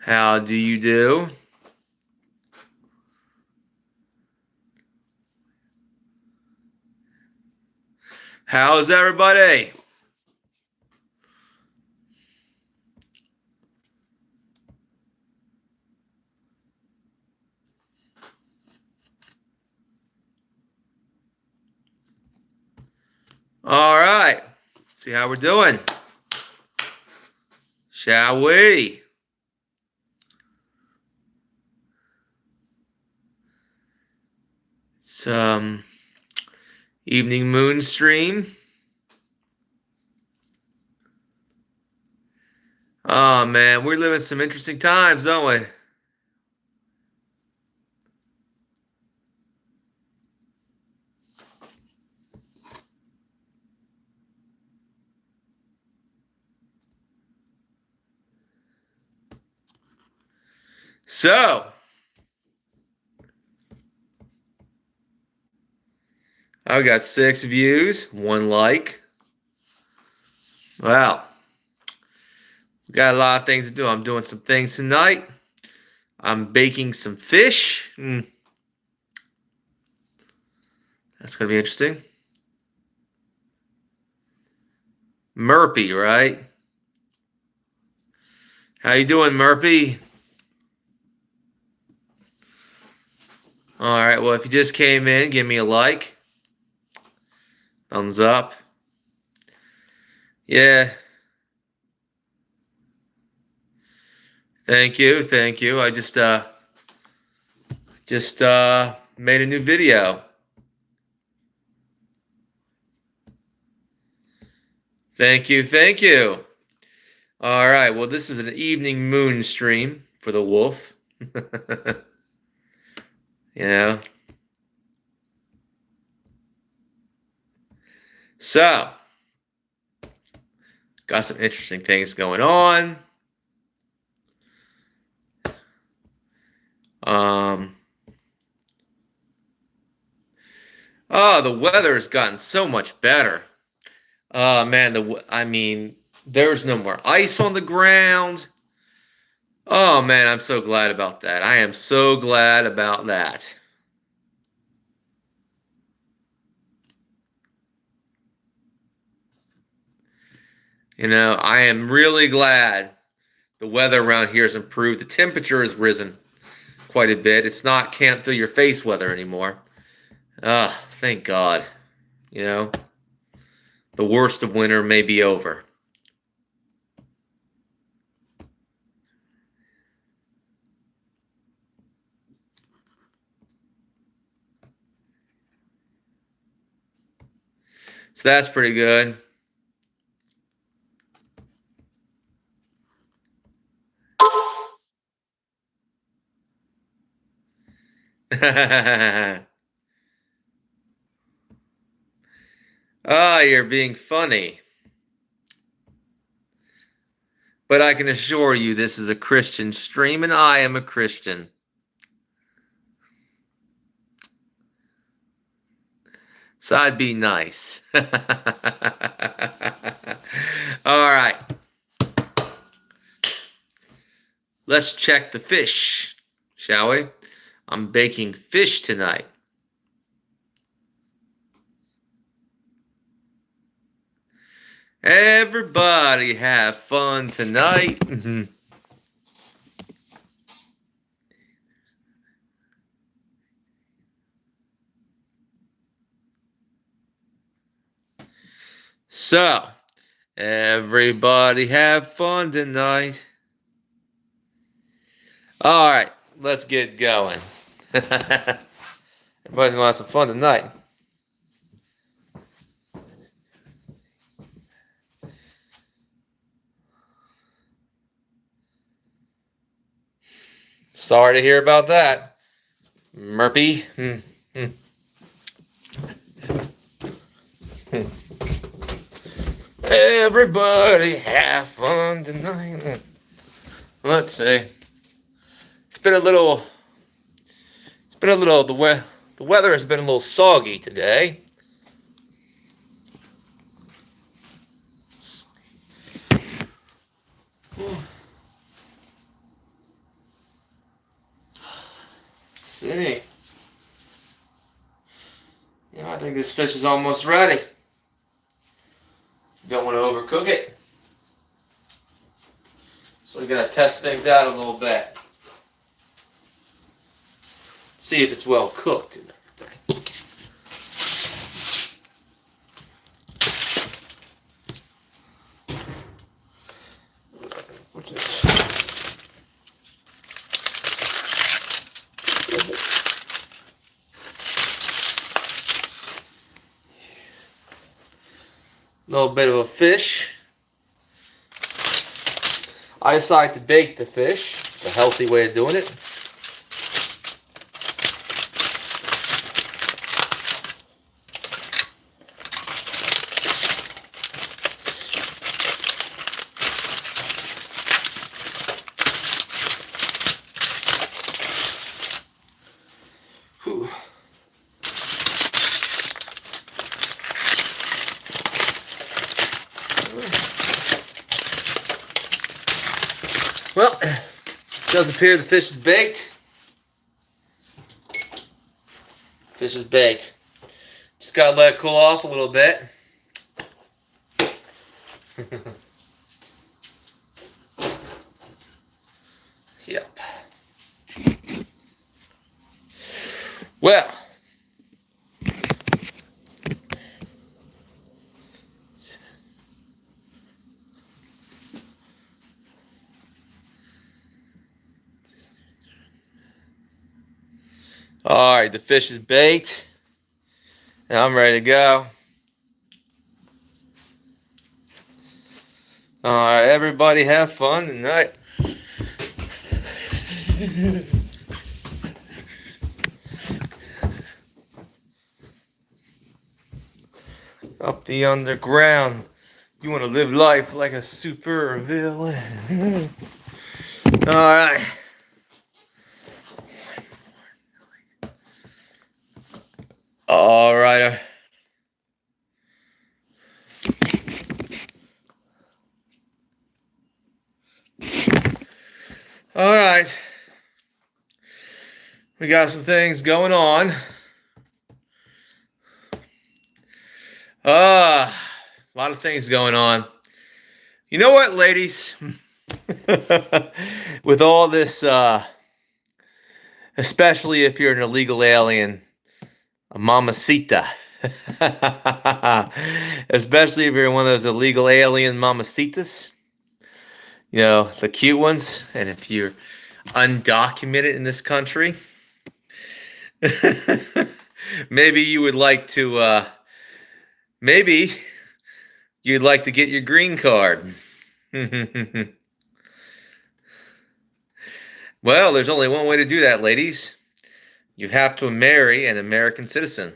How do you do? How's everybody? All right. See how we're doing. Shall we? It's evening moon stream. Oh man, we're living some interesting times, don't we? So, I've got 6 views, 1 like. Wow. Got a lot of things to do. I'm doing some things tonight. I'm baking some fish. That's going to be interesting. Murphy, right? How you doing, Murphy? All right, well, if you just came in, give me a like. Thumbs up. Yeah. Thank you, thank you. I just made a new video. Thank you, thank you. All right, well, this is an evening moon stream for the wolf. You know. So, got some interesting things going on. Oh, the weather has gotten so much better. Oh man, I mean, there's no more ice on the ground. Oh man, I'm so glad about that. I am so glad about that. You know, I am really glad the weather around here has improved. The temperature has risen quite a bit. It's not can't feel your face weather anymore. Ah, thank God. You know, the worst of winter may be over. So that's pretty good. Ah, you're being funny. But I can assure you this is a Christian stream, and I am a Christian. So I'd be nice. All right. Let's check the fish, shall we? I'm baking fish tonight. Everybody have fun tonight. So, everybody have fun tonight. All right, let's get going. Everybody's gonna have some fun tonight. Sorry to hear about that, Murphy. Everybody have fun tonight. Let's see. The weather has been a little soggy today. see. Yeah, I think this fish is almost ready. Don't want to overcook it. So we gotta test things out a little bit. See if it's well cooked and everything. What's this? A little bit of a fish. I decided to bake the fish. It's a healthy way of doing it. Whew. Well, it does appear the fish is baked. Fish is baked. Just gotta let it cool off a little bit. Yep. Well. All right, the fish is baked, and I'm ready to go. All right, everybody have fun tonight. Up the underground. You want to live life like a super villain. All right. All right. All right. We got some things going on. A lot of things going on. You know what, ladies? With all this, especially if you're an illegal alien, a mamacita. Especially if you're one of those illegal alien mamacitas. You know, the cute ones. And if you're undocumented in this country, maybe you would like to, maybe you'd like to get your green card. Well, there's only one way to do that, ladies. You have to marry an American citizen.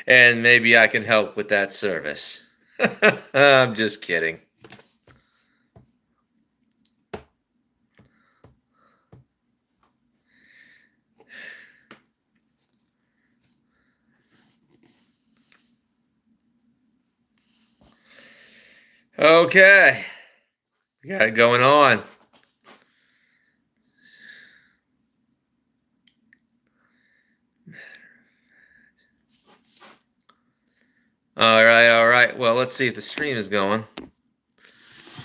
And maybe I can help with that service. I'm just kidding. Okay. We got it going on. All right, all right. Well, let's see if the stream is going.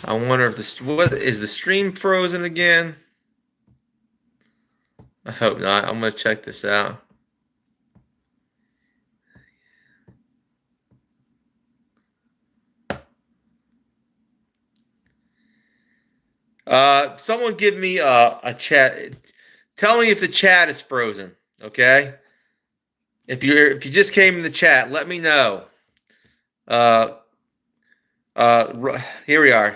I wonder if what is the stream frozen again? I hope not. I'm gonna check this out. Someone give me a chat. Tell me if the chat is frozen. Okay. If you just came in the chat, let me know. Here we are.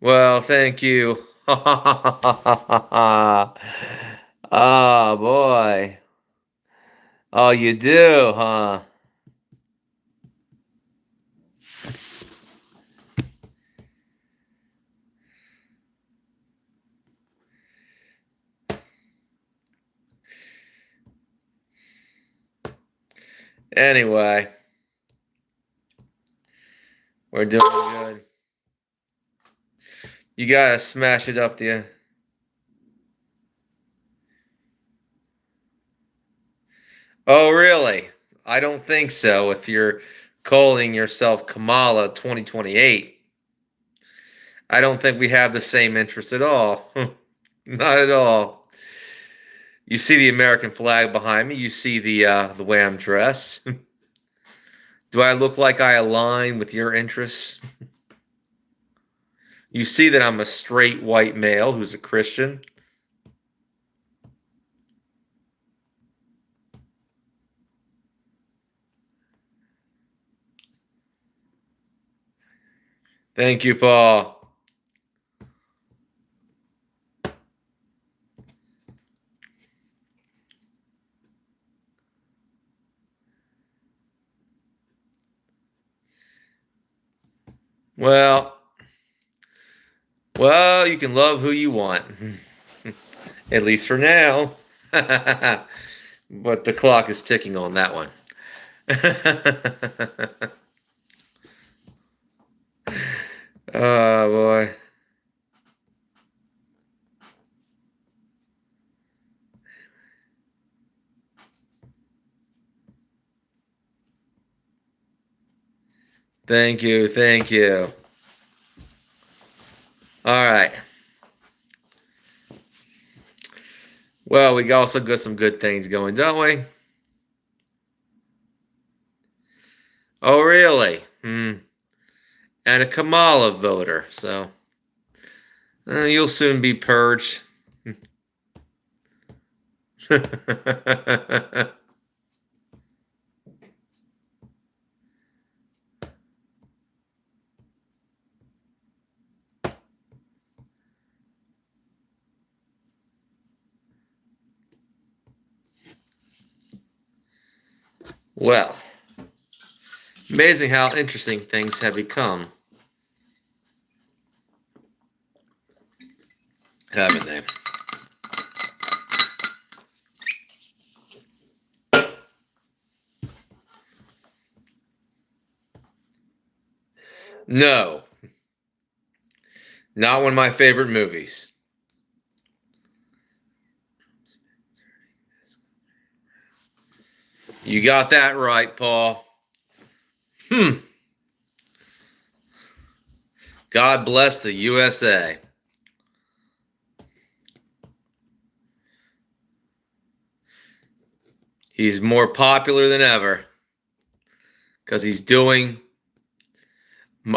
Well, thank you. Oh boy. Oh, you do, huh? Anyway, we're doing good. You gotta smash it up the. Oh, really? I don't think so. If you're calling yourself Kamala 2028, I don't think we have the same interest at all. Not at all. You see the American flag behind me. You see the way I'm dressed. Do I look like I align with your interests? You see that I'm a straight white male who's a Christian. Thank you, Paul. Well, well, you can love who you want. At least for now. But the clock is ticking on that one. Oh, boy. Thank you. Thank you. All right. Well, we also got some good things going, don't we? Oh, really? And a Kamala voter. So you'll soon be purged. Well, amazing how interesting things have become, haven't they? No, not one of my favorite movies. You got that right, Paul. God bless the USA. He's more popular than ever because he's doing.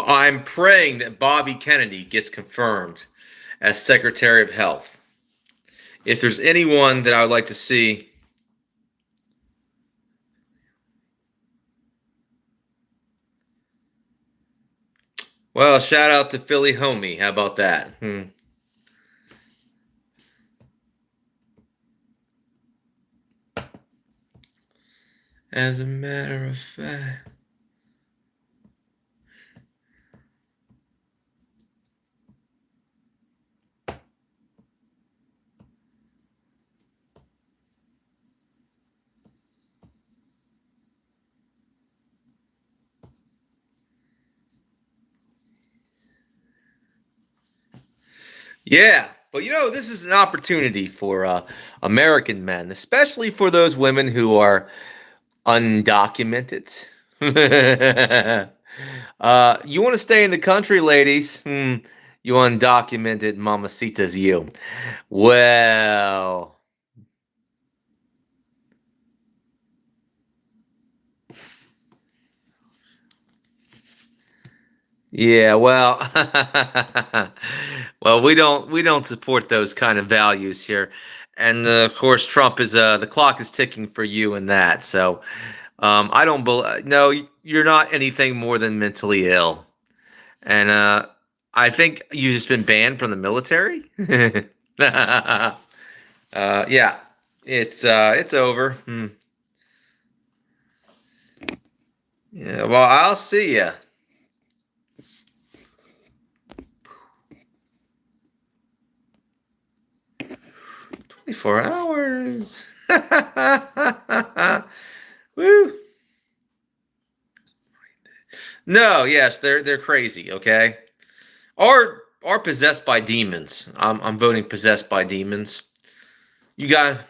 I'm praying that Bobby Kennedy gets confirmed as Secretary of Health. If there's anyone that I would like to see. Well, shout out to Philly Homie. How about that? As a matter of fact. Yeah, but this is an opportunity for American men, especially for those women who are undocumented. You want to stay in the country, ladies? You undocumented mamacitas, you. Well, yeah, well, well, we don't support those kind of values here, and of course, Trump is the clock is ticking for you and that. So, I don't believe. No, you're not anything more than mentally ill, and I think you've just been banned from the military. Yeah, it's over. Yeah, well, I'll see ya. 24 hours. Woo. No, yes, they're crazy, okay? Or are possessed by demons. I'm voting possessed by demons. You got.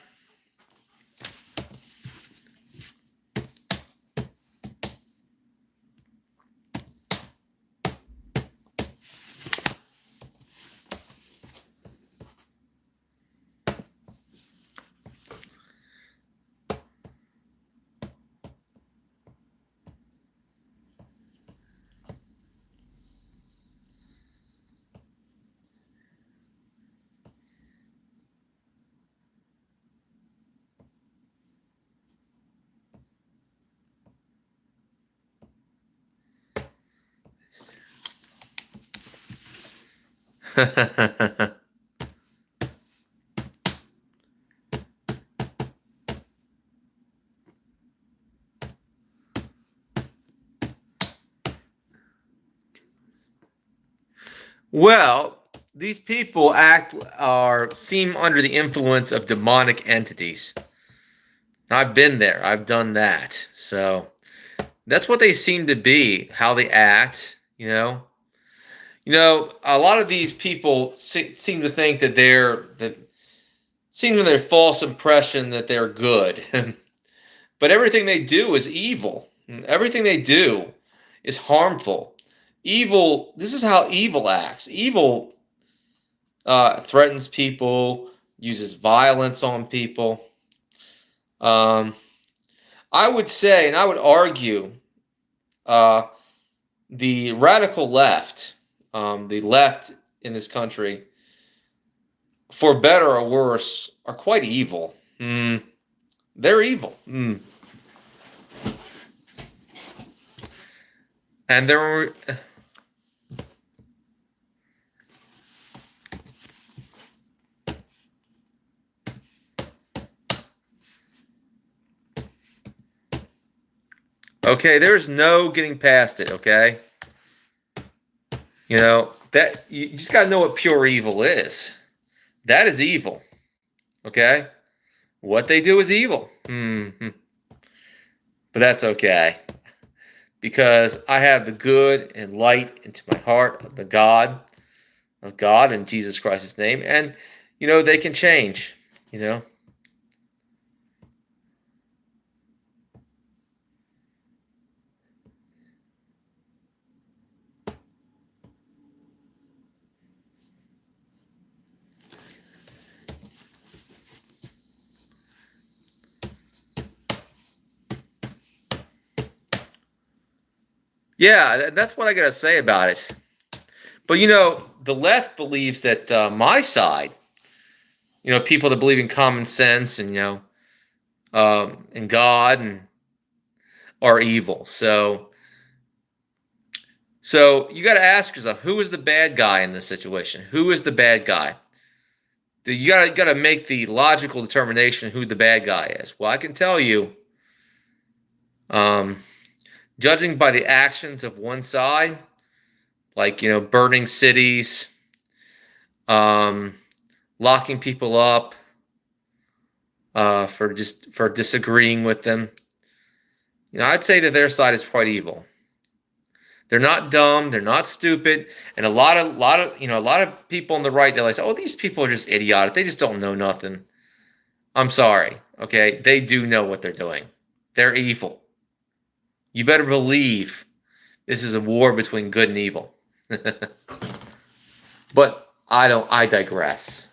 Well, these people seem under the influence of demonic entities. I've been there. I've done that. So that's what they seem to be, how they act, you know. A lot of these people seem to think that seem to their false impression that they're good. But everything they do is evil. Everything they do is harmful. Evil, this is how evil acts. Evil threatens people, uses violence on people. I would say, and I would argue, uh, the radical left, the left in this country, for better or worse, are quite evil. They're evil. And they're. Okay, there's no getting past it, okay? That you just got to know what pure evil is. That is evil. Okay? What they do is evil. But that's okay. Because I have the good and light into my heart of God in Jesus Christ's name, and they can change, Yeah, that's what I gotta say about it. But the left believes that my side, people that believe in common sense and and God and are evil. So you got to ask yourself, who is the bad guy in this situation? Who is the bad guy? You got to make the logical determination who the bad guy is. Well, I can tell you, judging by the actions of one side, like burning cities, locking people up for disagreeing with them, I'd say that their side is quite evil. They're not dumb. They're not stupid. And a lot of people on the right, they're like, oh, these people are just idiotic. They just don't know nothing. I'm sorry. Okay. They do know what they're doing. They're evil. You better believe this is a war between good and evil. But I digress.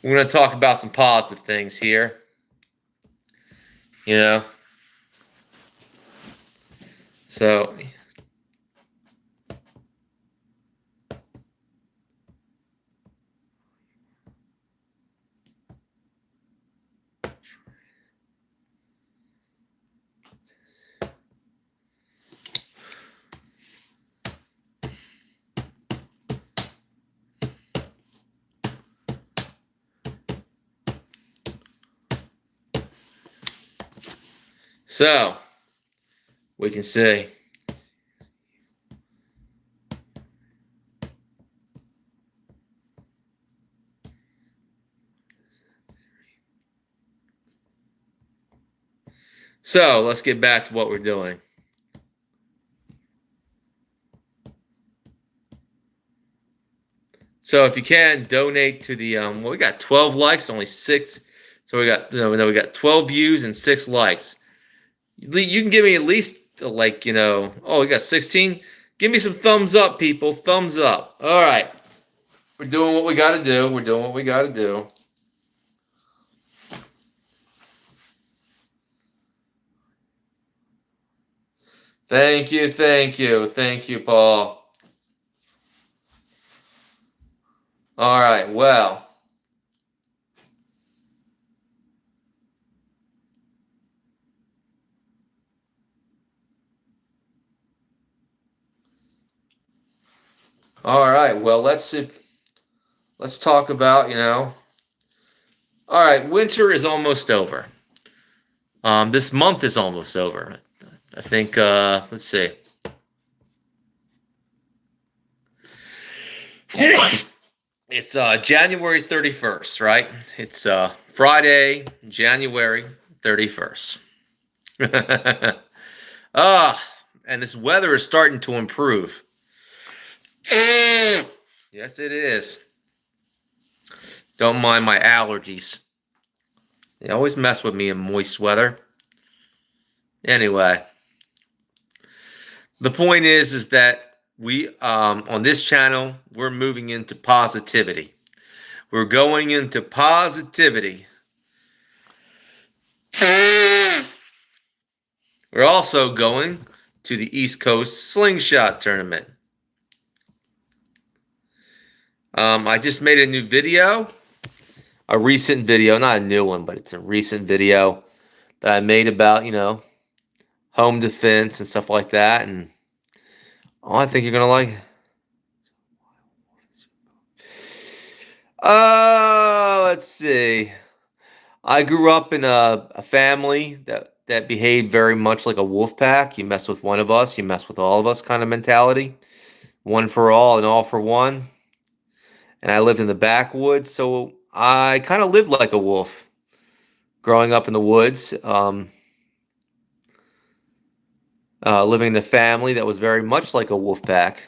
We're going to talk about some positive things here. So we can see. So let's get back to what we're doing. So if you can donate to the well, we got 12 likes, only 6. So we got we got 12 views and 6 likes. You can give me at least like, oh, we got 16. Give me some thumbs up, people. Thumbs up. All right. We're doing what we got to do. We're doing what we got to do. Thank you, thank you, thank you, Paul. All right, well. All right, well, let's see. Let's talk about, all right, winter is almost over. This month is almost over. I think, let's see. It's January 31st, right? It's Friday, January 31st. And this weather is starting to improve. Yes, it is. Don't mind my allergies. They always mess with me in moist weather. Anyway, the point is that we, on this channel, we're moving into positivity. We're going into positivity. We're also going to the East Coast Slingshot Tournament. I just made a new video, a recent video, not a new one, but it's a recent video that I made about, home defense and stuff like that. And I think you're going to like it. Let's see. I grew up in a family that behaved very much like a wolf pack. You mess with one of us, you mess with all of us kind of mentality. One for all and all for one. And I lived in the backwoods, so I kind of lived like a wolf growing up in the woods, living in a family that was very much like a wolf pack.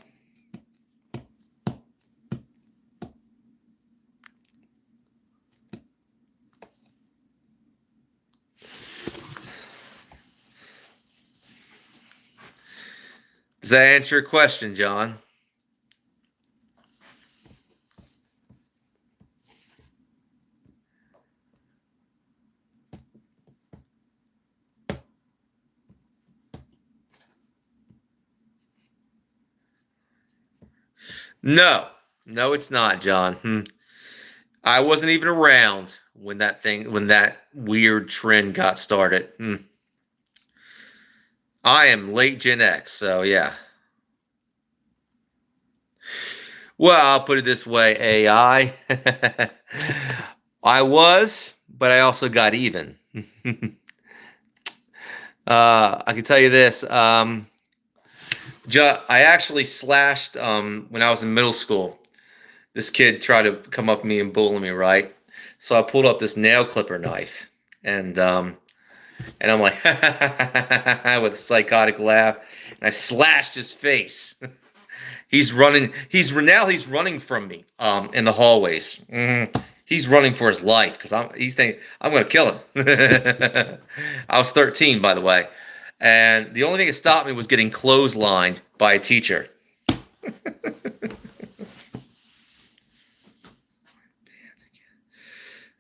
Does that answer your question, John? No, it's not, John. I wasn't even around when that weird trend got started. I am late Gen X, so yeah. Well, I'll put it this way, AI. I was, but I also got even. I can tell you this. I actually slashed when I was in middle school. This kid tried to come up to me and bully me, right? So I pulled up this nail clipper knife, and I'm like, with a psychotic laugh, and I slashed his face. He's running. He's running from me in the hallways. He's running for his life because he's thinking I'm going to kill him. I was 13, by the way. And the only thing that stopped me was getting clotheslined by a teacher.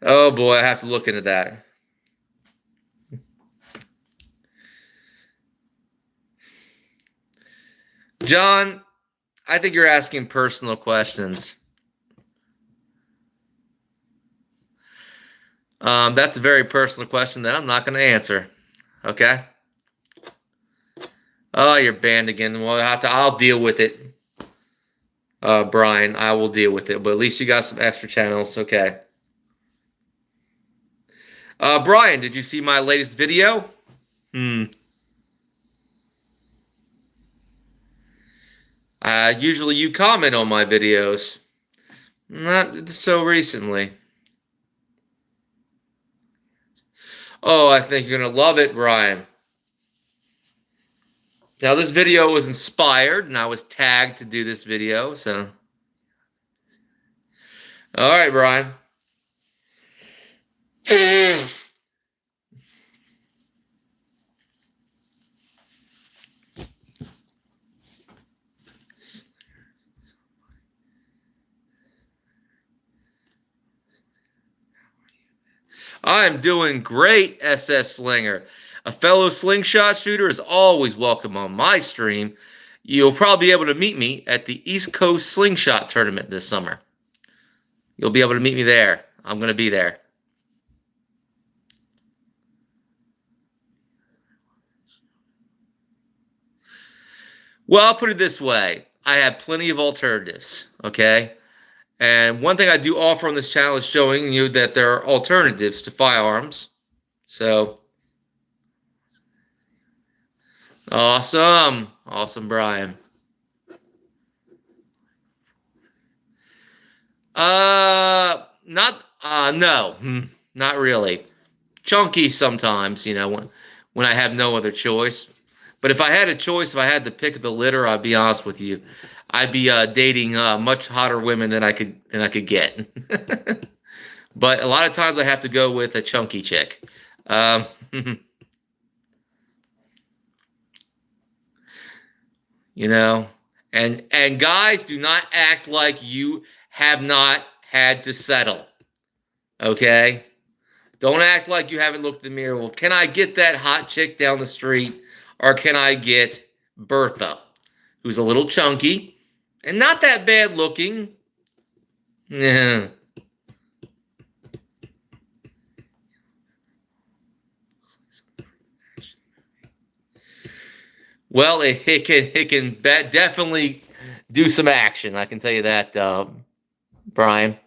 Oh boy, I have to look into that. John, I think you're asking personal questions. That's a very personal question that I'm not going to answer. Okay? Oh, you're banned again. Well, I'll deal with it. Brian, I will deal with it. But at least you got some extra channels. Okay. Brian, did you see my latest video? Usually you comment on my videos. Not so recently. Oh, I think you're going to love it, Brian. Now, this video was inspired, and I was tagged to do this video, so. All right, Brian. I'm doing great, SS Slinger. A fellow slingshot shooter is always welcome on my stream. You'll probably be able to meet me at the East Coast Slingshot Tournament this summer. You'll be able to meet me there. I'm going to be there. Well, I'll put it this way. I have plenty of alternatives, okay? And one thing I do offer on this channel is showing you that there are alternatives to firearms. So, awesome. Awesome, Brian. No, not really. Chunky sometimes, when I have no other choice. But if I had a choice, if I had to pick the litter, I'd be honest with you, I'd be dating much hotter women than I could get. But a lot of times I have to go with a chunky chick. Um, you know, and guys, do not act like you have not had to settle. Okay? Don't act like you haven't looked in the mirror. Well, can I get that hot chick down the street? Or can I get Bertha, who's a little chunky and not that bad looking? Yeah. Well, it can definitely do some action. I can tell you that, Brian.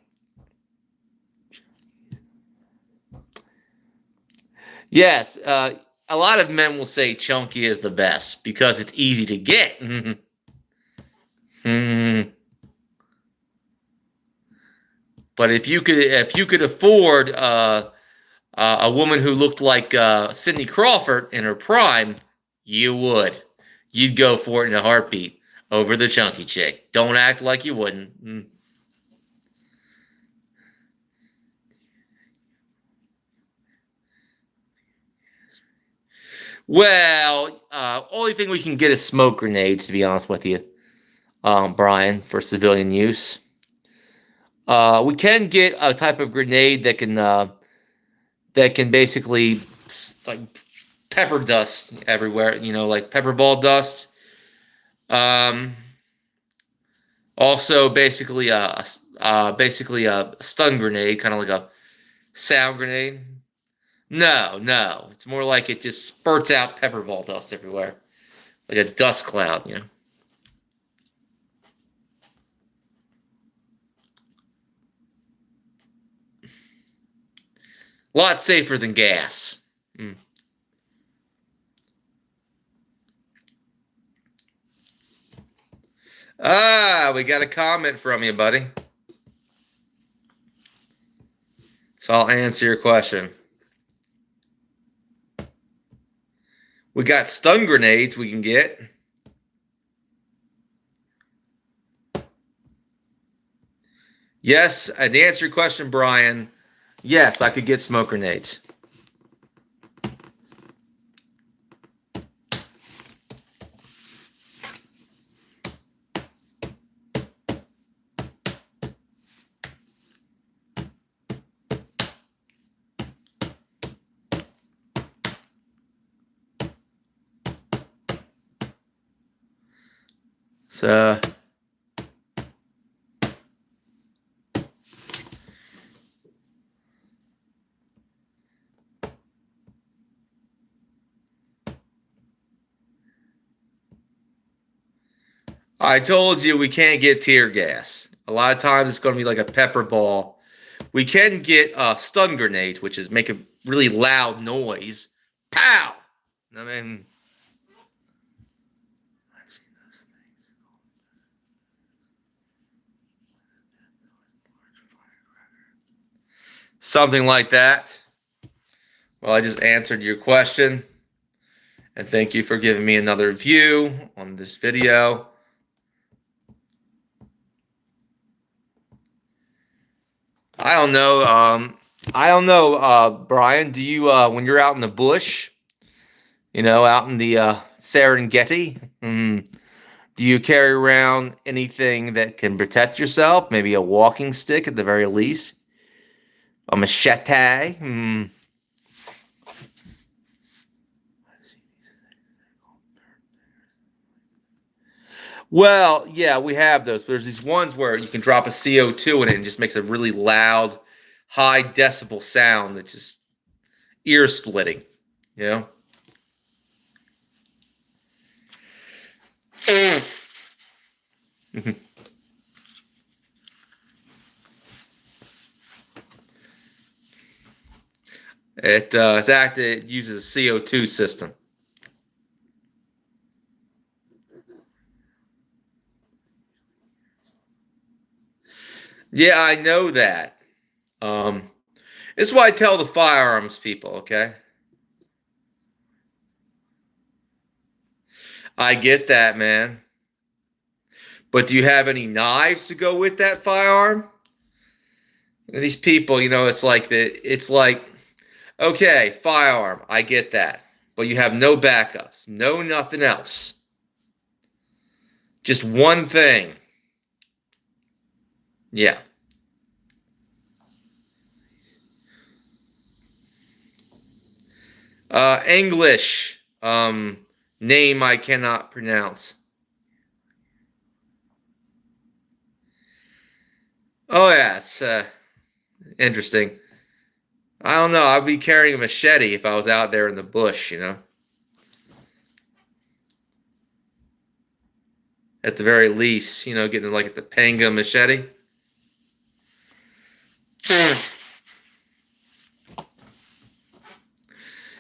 Yes, a lot of men will say chunky is the best because it's easy to get. But if you could afford a woman who looked like Cindy Crawford in her prime, you would. You'd go for it in a heartbeat over the chunky chick. Don't act like you wouldn't. Well, only thing we can get is smoke grenades, to be honest with you, Brian, for civilian use. We can get a type of grenade that can basically like pepper dust everywhere, like pepper ball dust. Also, basically a stun grenade, kind of like a sound grenade. No, it's more like it just spurts out pepper ball dust everywhere, like a dust cloud. A lot safer than gas. We got a comment from you, buddy. So I'll answer your question. We got stun grenades we can get. Yes, to answer your question, Brian, yes, I could get smoke grenades. So I told you we can't get tear gas. A lot of times it's going to be like a pepper ball. We can get stun grenades, which is make a really loud noise. Pow! I mean, something like that. Well, I just answered your question. And thank you for giving me another view on this video. I don't know. Brian. Do you when you're out in the bush, out in the Serengeti, do you carry around anything that can protect yourself? Maybe a walking stick at the very least, a machete. Well, yeah, we have those. There's these ones where you can drop a CO2 in it and it just makes a really loud, high decibel sound that's just ear splitting. You know. It uses a CO2 system. Yeah, I know that. Um, it's why I tell the firearms people. Okay, I get that, man. But do you have any knives to go with that firearm? These people, it's like, okay, firearm, I get that. But you have no backups, no nothing else. Just one thing. Yeah. English name I cannot pronounce. Oh yeah, it's interesting. I don't know. I'd be carrying a machete if I was out there in the bush. At the very least, getting like at the panga machete.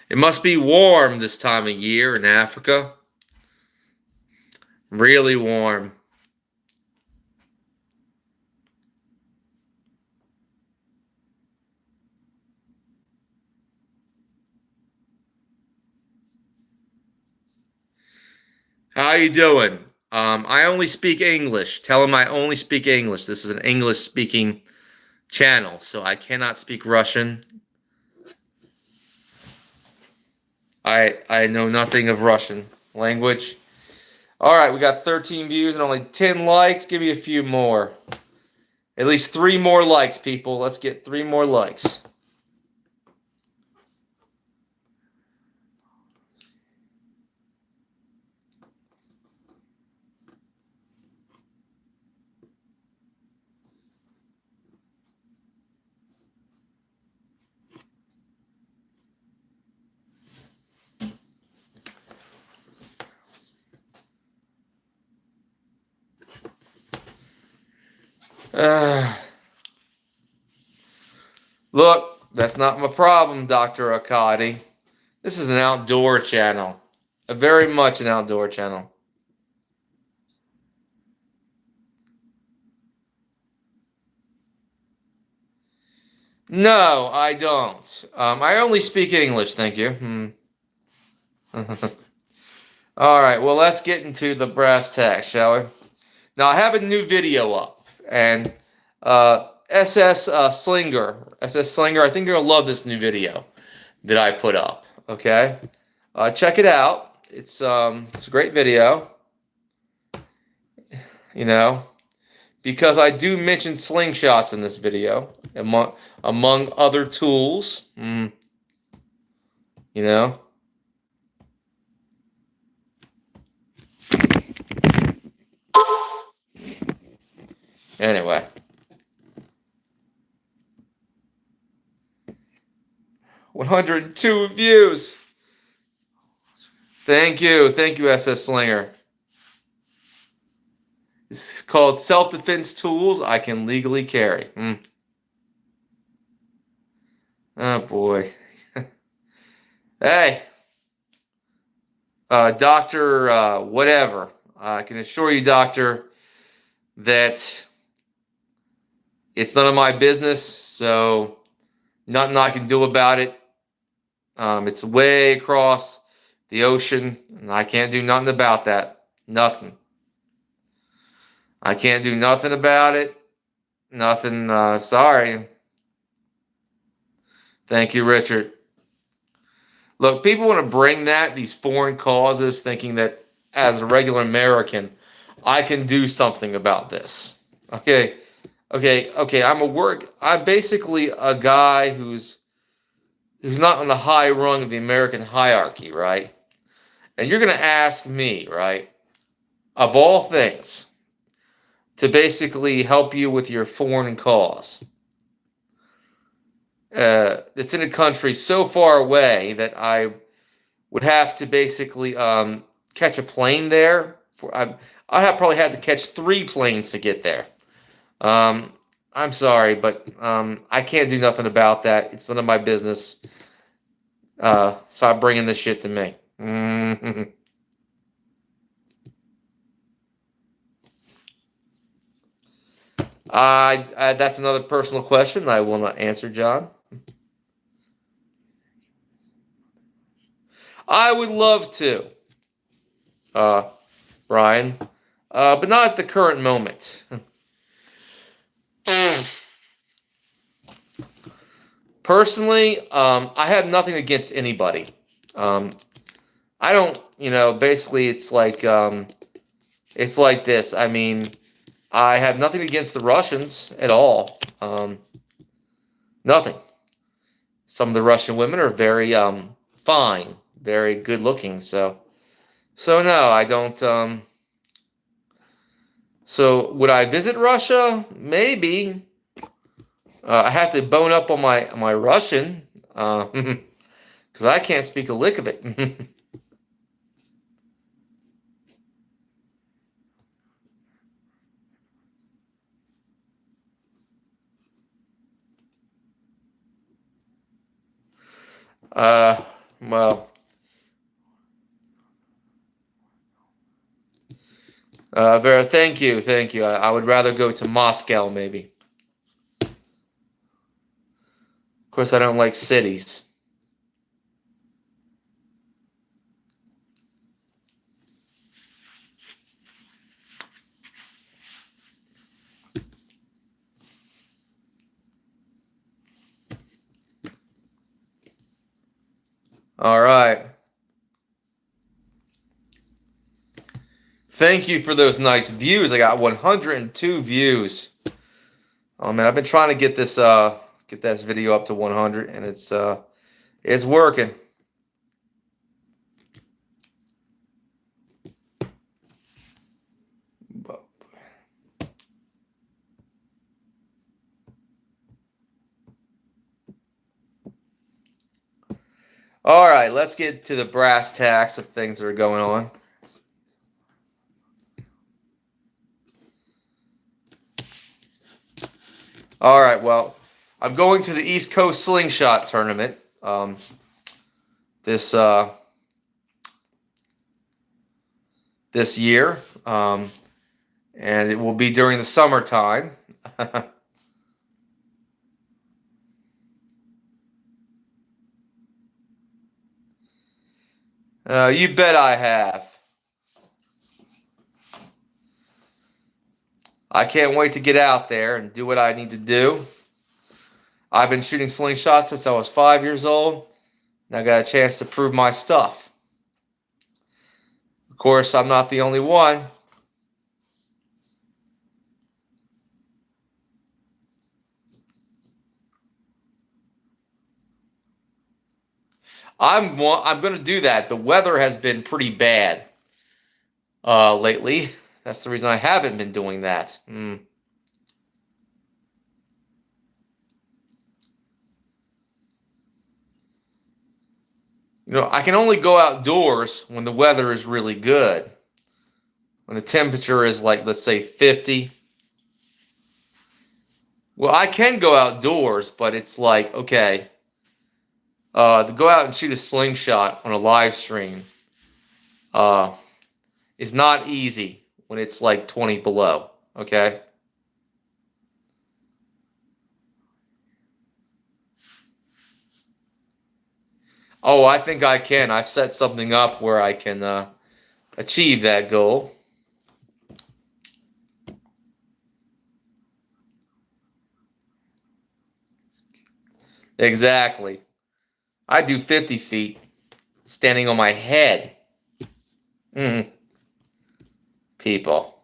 It must be warm this time of year in Africa. Really warm. How you doing? I only speak English. Tell him I only speak English. This is an English speaking channel, so I cannot speak Russian. I know nothing of Russian language. All right, we got 13 views and only 10 likes. Give me a few more. At least 3 more likes, people. Let's get 3 more likes. Look, that's not my problem, Dr. Akadi. This is an outdoor channel. Very much an outdoor channel. No, I don't. I only speak English, thank you. All right, well, let's get into the brass tacks, shall we? Now, I have a new video up, and SS Slinger, I think you're gonna love this new video that I put up. Okay, check it out. It's a great video. You know, because I do mention slingshots in this video, among other tools. You know. Anyway. 102 views. Thank you, SS Slinger. It's called self-defense tools I can legally carry. Oh boy. Hey, Doctor, whatever. I can assure you, Doctor, that it's none of my business. So nothing I can do about it. It's way across the ocean, and I can't do nothing about that. Nothing. I can't do nothing about it. Nothing. Sorry. Thank you, Richard. Look, people want to bring these foreign causes, thinking that as a regular American, I can do something about this. Okay, okay. I'm basically a guy who's not on the high rung of the American hierarchy, right? And you're going to ask me, right, of all things, to basically help you with your foreign cause. It's in a country so far away that I would have to basically catch a plane there. I'd have probably had to catch 3 planes to get there. I'm sorry, but I can't do nothing about that. It's none of my business. Stop bringing this shit to me. That's another personal question I will not answer, John. I would love to, Brian, but not at the current moment. Personally, I have nothing against anybody. I don't, basically it's like this. I mean, I have nothing against the Russians at all. Nothing. Some of the Russian women are very fine, very good looking. So no, I don't. So would I visit Russia? Maybe. I have to bone up on my Russian, because I can't speak a lick of it. Well, Vera, thank you, thank you. I would rather go to Moscow, maybe. Of course, I don't like cities. All right. Thank you for those nice views. I got 102 views. Oh man, I've been trying to get this video up to 100, and it's working. All right, let's get to the brass tacks of things that are going on. All right, well, I'm going to the East Coast Slingshot tournament this year, and it will be during the summertime. You bet I have. I can't wait to get out there and do what I need to do. I've been shooting slingshots since I was 5 years old, and I got a chance to prove my stuff. Of course, I'm not the only one. I'm going to do that. The weather has been pretty bad lately. That's the reason I haven't been doing that. I can only go outdoors when the weather is really good. When the temperature is like, let's say, 50. Well, I can go outdoors, but it's like, okay, to go out and shoot a slingshot on a live stream is not easy when it's like 20 below, okay? Oh, I think I can. I've set something up where I can achieve that goal. Exactly. I do 50 feet standing on my head. Mm, people.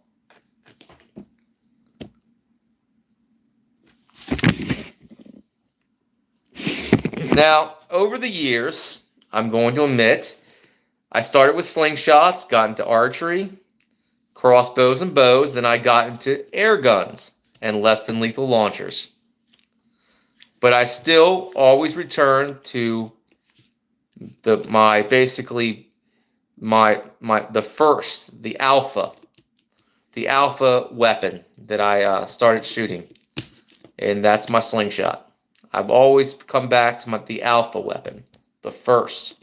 Now, over the years, I'm going to admit, I started with slingshots, got into archery, crossbows and bows, then I got into air guns and less than lethal launchers. But I still always return to the alpha weapon that I started shooting, and that's my slingshot. I've always come back to the alpha weapon, the first.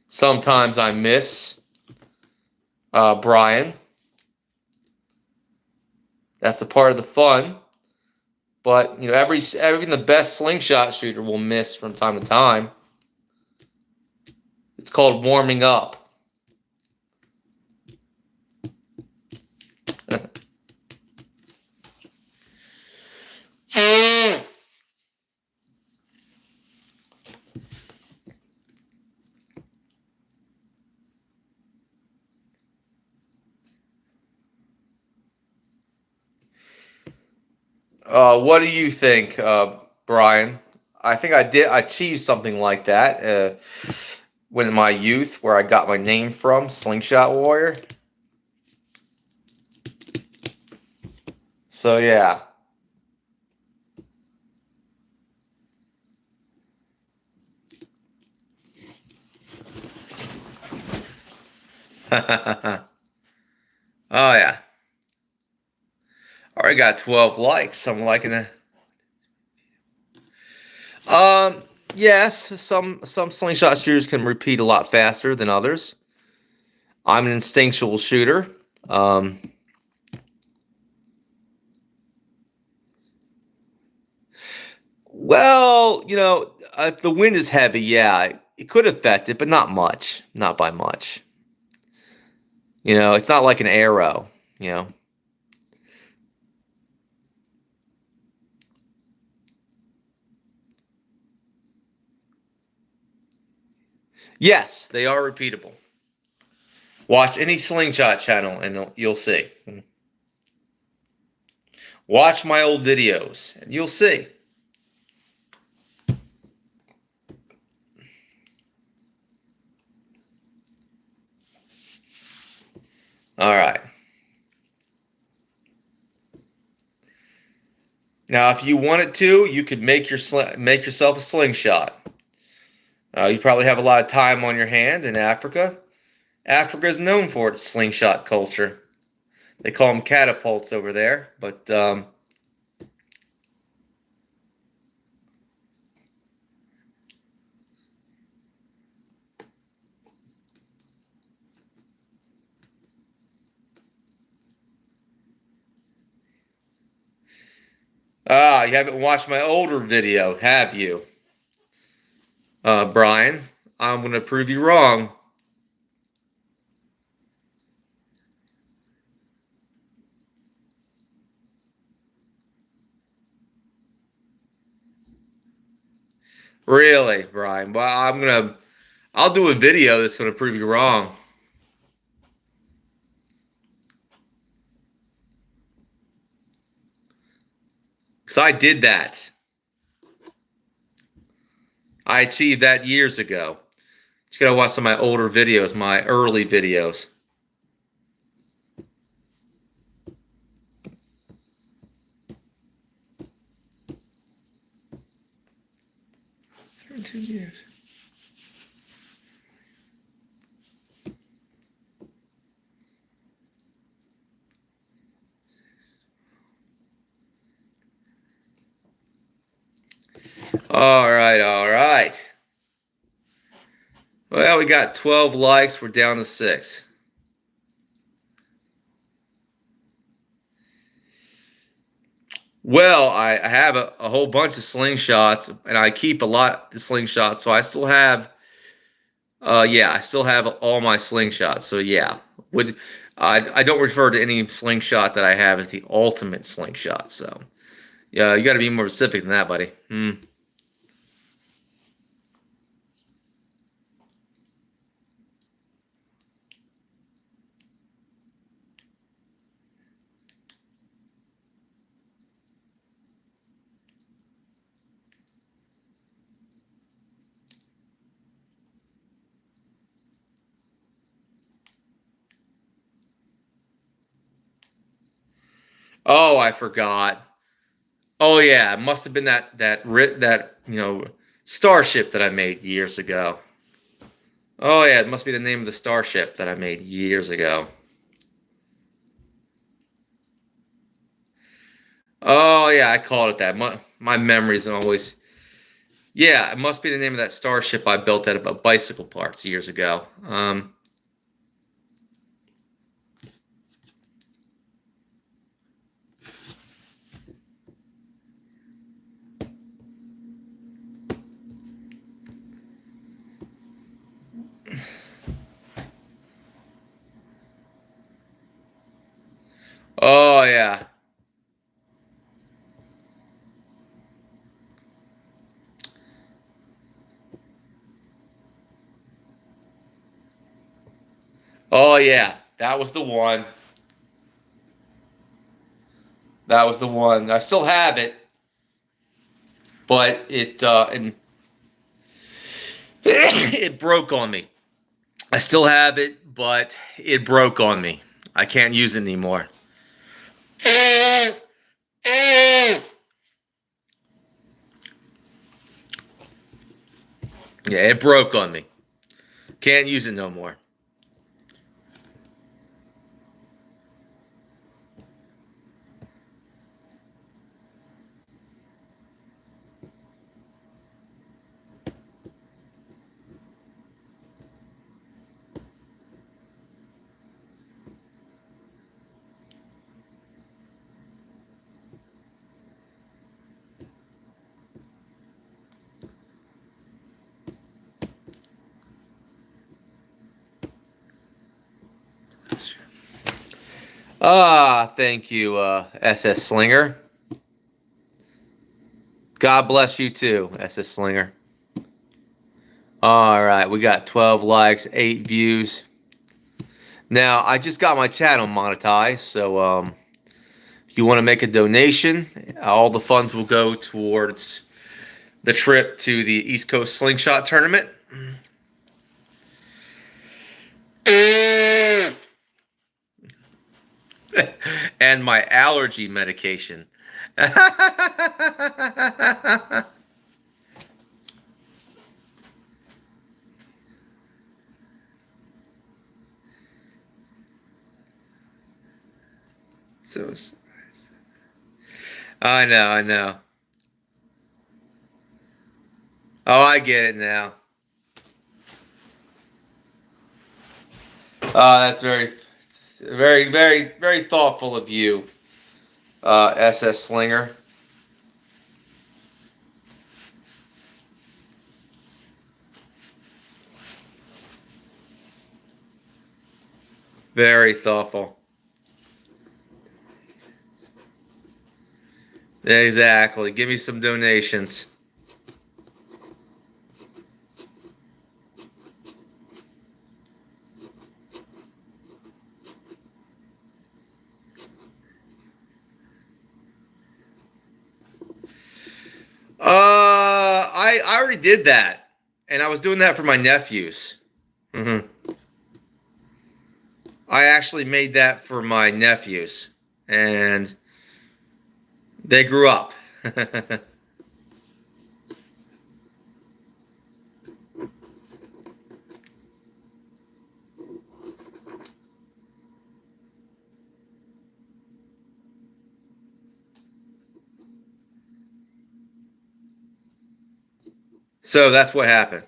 Sometimes I miss Brian. That's a part of the fun. But you know, even the best slingshot shooter will miss from time to time. It's called warming up. What do you think, Brian? I think I did achieve something like that when in my youth, where I got my name from, Slingshot Warrior. So yeah. Oh yeah. Already got 12 likes. I'm liking it. Yes, some slingshot shooters can repeat a lot faster than others. I'm an instinctual shooter. Um, well, you know, if the wind is heavy, yeah, it could affect it, but not much, not by much. You know, it's not like an arrow. You know. Yes, they are repeatable. Watch any slingshot channel, and you'll see. Watch my old videos, and you'll see. All right. Now, if you wanted to, you could make yourself a slingshot. You probably have a lot of time on your hands in Africa. Africa is known for its slingshot culture. They call them catapults over there, but you haven't watched my older video, have you, Brian? I'm going to prove you wrong. Really, Brian? Well, I'll do a video that's going to prove you wrong. Because I did that. I achieved that years ago. You gotta watch some of my older videos, my early videos. Two years. All right, all right. Well, we got 12 likes. We're down to 6. Well, I have a whole bunch of slingshots, and I keep a lot of slingshots, so I still have, yeah, I still have all my slingshots. So yeah, would I don't refer to any slingshot that I have as the ultimate slingshot. So yeah, you got to be more specific than that, buddy. Hmm. Oh, I forgot. Oh yeah, it must have been that starship that I made years ago. Oh yeah, it must be the name of the starship that I made years ago. Oh yeah, I called it that. My memories are always. Yeah, it must be the name of that starship I built out of bicycle parts years ago. Oh yeah. Oh yeah. That was the one. That was the one. I still have it, but it broke on me. I still have it, but it broke on me. I can't use it anymore. Yeah, it broke on me. Can't use it no more. Ah, thank you, SS Slinger. God bless you too, SS Slinger. All right, we got 12 likes, 8 views. Now, I just got my channel monetized, so if you want to make a donation, all the funds will go towards the trip to the East Coast Slingshot Tournament. And my allergy medication. So I know, I know. Oh, I get it now. That's very, very, very, very thoughtful of you, SS Slinger. Very thoughtful. Exactly. Give me some donations. I already did that, and I was doing that for my nephews. Hmm. I actually made that for my nephews, and they grew up. So that's what happened.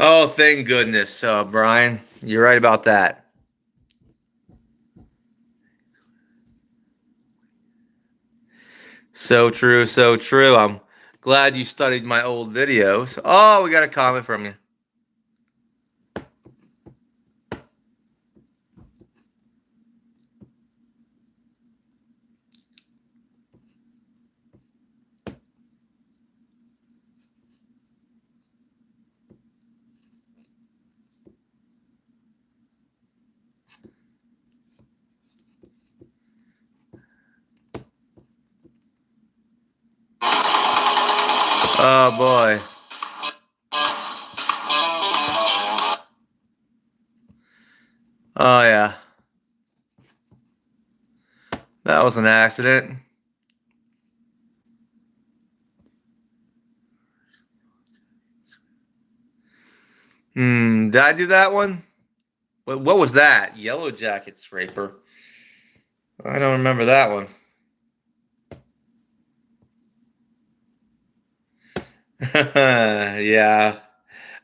Oh, thank goodness, Brian. You're right about that. So true, so true. I'm glad you studied my old videos. Oh, we got a comment from you. Oh boy. Oh yeah. That was an accident. Did I do that one? What was that? Yellow jacket scraper. I don't remember that one. Yeah.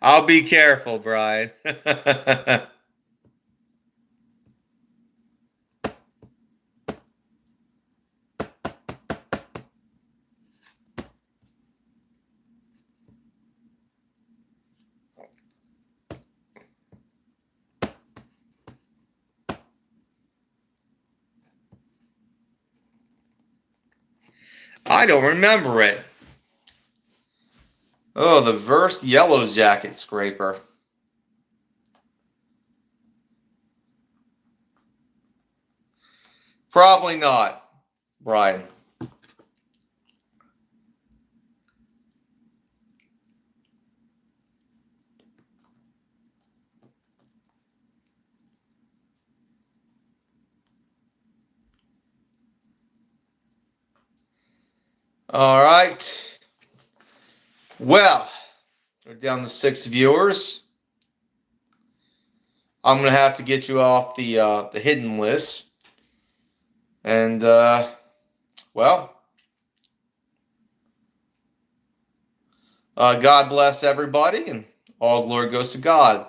I'll be careful, Brian. I don't remember it. Oh, the Verse Yellow Jacket Scraper. Probably not, Brian. All right. Well, we're down to 6 viewers. I'm gonna have to get you off the hidden list. And well, God bless everybody, and all glory goes to God.